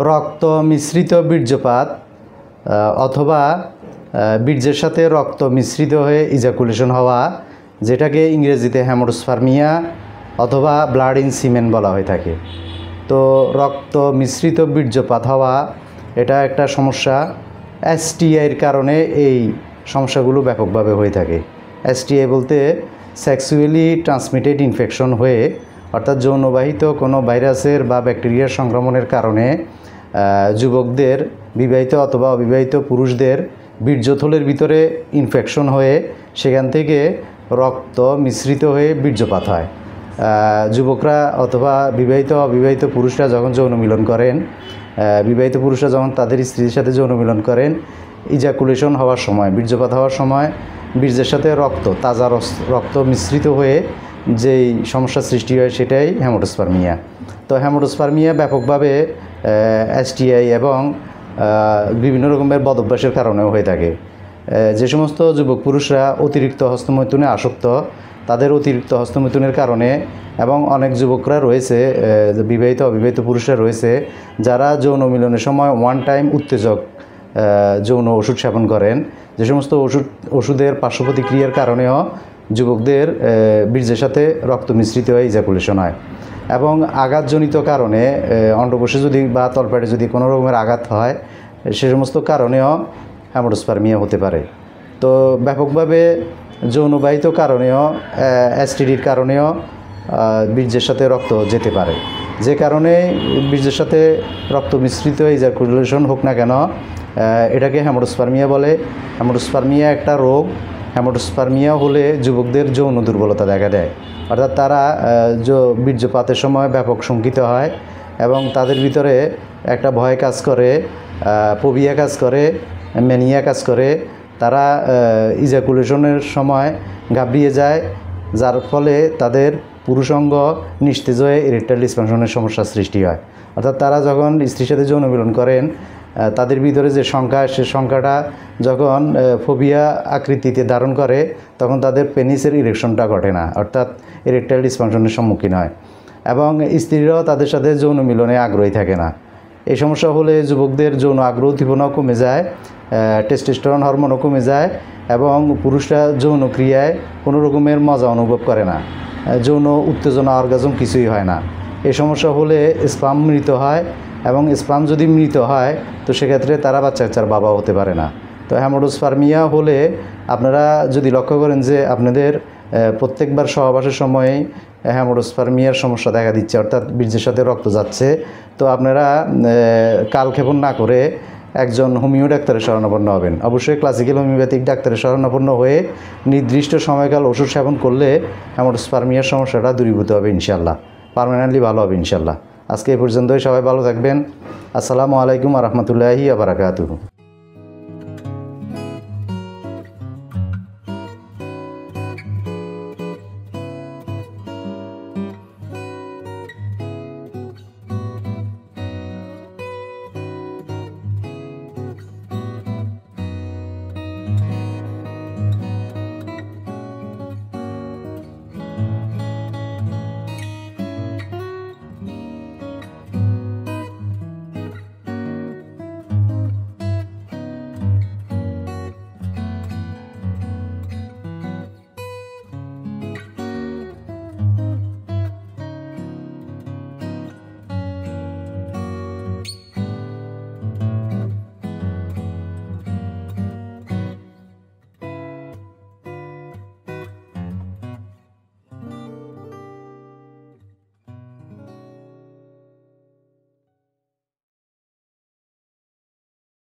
রক্ত মিশ্রিত বীর্যপাত অথবা বীর্যের সাথে রক্ত মিশ্রিত হয়ে ইজাকুলেশন হওয়া, যেটাকে ইংরেজিতে হেমোটোস্পার্মিয়া অথবা ব্লাড ইন সিমেন বলা হয়ে থাকে। তো রক্ত মিশ্রিত বীর্যপাত হওয়া এটা একটা সমস্যা। এসটিআইয়ের কারণে এই সমস্যাগুলো ব্যাপকভাবে হয়ে থাকে। এসটিআই বলতে সেক্সুয়ালি ট্রান্সমিটেড ইনফেকশন হয়ে, অর্থাৎ যৌনবাহিত কোনো ভাইরাসের বা ব্যাকটেরিয়ার সংক্রমণের কারণে যুবকদের, বিবাহিত অথবা অবিবাহিত পুরুষদের বীর্যথলের ভিতরে ইনফেকশন হয়ে সেখান থেকে রক্ত মিশ্রিত হয়ে বীর্যপাত হয়। যুবকরা অথবা বিবাহিত অবিবাহিত পুরুষরা যখন যৌন মিলন করেন, বিবাহিত পুরুষরা যখন তাদের স্ত্রীর সাথে যৌন মিলন করেন, ইজাকুলেশন হওয়ার সময়, বীর্যপাত হওয়ার সময় বীর্যের সাথে তাজা রক্ত মিশ্রিত হয়ে যেই সমস্যা সৃষ্টি হয় সেটাই হেমোটোস্পার্মিয়া। তো হেমোটোস্পার্মিয়া ব্যাপকভাবে এসটিআই এবং বিভিন্ন রকমের বদভ্যাসের কারণেও হয়ে থাকে। যে সমস্ত যুবক পুরুষরা অতিরিক্ত হস্তমৈথুনে আসক্ত, তাদের অতিরিক্ত হস্তমৈথুনের কারণে, এবং অনেক যুবকরা রয়েছে, বিবাহিত অবিবাহিত পুরুষরা রয়েছে যারা যৌন মিলনের সময় ওয়ান টাইম উত্তেজক যৌন ওষুধ সেবন করেন। যে সমস্ত ওষুধের পার্শ্ব প্রতিক্রিয়ার কারণেও যুবকদের বীর্যের সাথে রক্ত মিশ্রিত হয়ে ইজাকুলেশন হয়। এবং আঘাতজনিত কারণে, অন্ডকোষে যদি বা তলপেটে যদি কোনো রকমের আঘাত হয়, সে সমস্ত কারণেও হেমোটোস্পার্মিয়া হতে পারে। তো ব্যাপকভাবে যৌনবাহিত কারণেও, এসটিডির কারণেও বীর্যের সাথে রক্ত যেতে পারে, যে কারণে বীর্যের সাথে রক্ত মিশ্রিত ইজাকুলেশন হোক না কেন, এটাকে হেমোটোস্পার্মিয়া বলে। হেমোটোস্পার্মিয়া একটা রোগ। হেমোটোস্পার্মিয়া হলে যুবকদের যৌন দুর্বলতা দেখা দেয়, অর্থাৎ তারা বীর্যপাতের সময় ব্যাপক শঙ্কিত হয় এবং তাদের ভিতরে একটা ভয় কাজ করে, ফোবিয়া কাজ করে, ম্যানিয়া কাজ করে। তারা ইজাকুলেশনের সময় ঘাবড়িয়ে যায়, যার ফলে তাদের পুরুষাঙ্গ নিস্তেজ হয়ে ইরেকটাইল ডিসফাংশনের সমস্যার সৃষ্টি হয়। অর্থাৎ তারা যখন স্ত্রীর সাথে যৌন মিলন করেন, তাদের ভিতরে যে সংখ্যা, সে সংখ্যাটা যখন ফোবিয়া আকৃতিতে ধারণ করে, তখন তাদের পেনিসের ইরেকশনটা ঘটে না, অর্থাৎ ইরেকটাইল ডিসফাংশনের সম্মুখীন হয়, এবং স্ত্রীরাও তাদের সাথে যৌন মিলনে আগ্রহী থাকে না। এই সমস্যা হলে যুবকদের যৌন আগ্রহ উদ্দীপনাও কমে যায়, টেস্টোস্টেরন হরমোনও কমে যায়, এবং পুরুষরা যৌন ক্রিয়ায় কোনো রকমের মজা অনুভব করে না, যৌন উত্তেজনা, অর্গাজম কিছুই হয় না। এই সমস্যা হলে স্পাম মৃত হয়, এবং স্পাম যদি মৃত হয় তো সেক্ষেত্রে তারা বাচ্চার বাবা হতে পারে না। তো হেমোটোস্পার্মিয়া হলে আপনারা যদি লক্ষ্য করেন যে আপনাদের প্রত্যেকবার সহবাসের সময়ে হেমোটোস্পার্মিয়ার সমস্যা দেখা দিচ্ছে, অর্থাৎ বীর্যের সাথে রক্ত যাচ্ছে, তো আপনারা কালক্ষেপণ না করে একজন হোমিও ডাক্তারের শরণাপন্ন হবেন। অবশ্যই ক্লাসিক্যাল হোমিওপ্যাথিক ডাক্তারের শরণাপন্ন হয়ে নির্দিষ্ট সময়কাল ওষুধ সেবন করলে হেমোটোস্পার্মিয়ার সমস্যাটা দূরীভূত হবে ইনশাল্লাহ, পার্মানেন্টলি ভালো হবে ইনশাল্লাহ। আজকে এই পর্যন্তই। সবাই ভালো থাকবেন। আসসালামু আলাইকুম ওয়া রাহমাতুল্লাহি ওয়া বারাকাতুহু।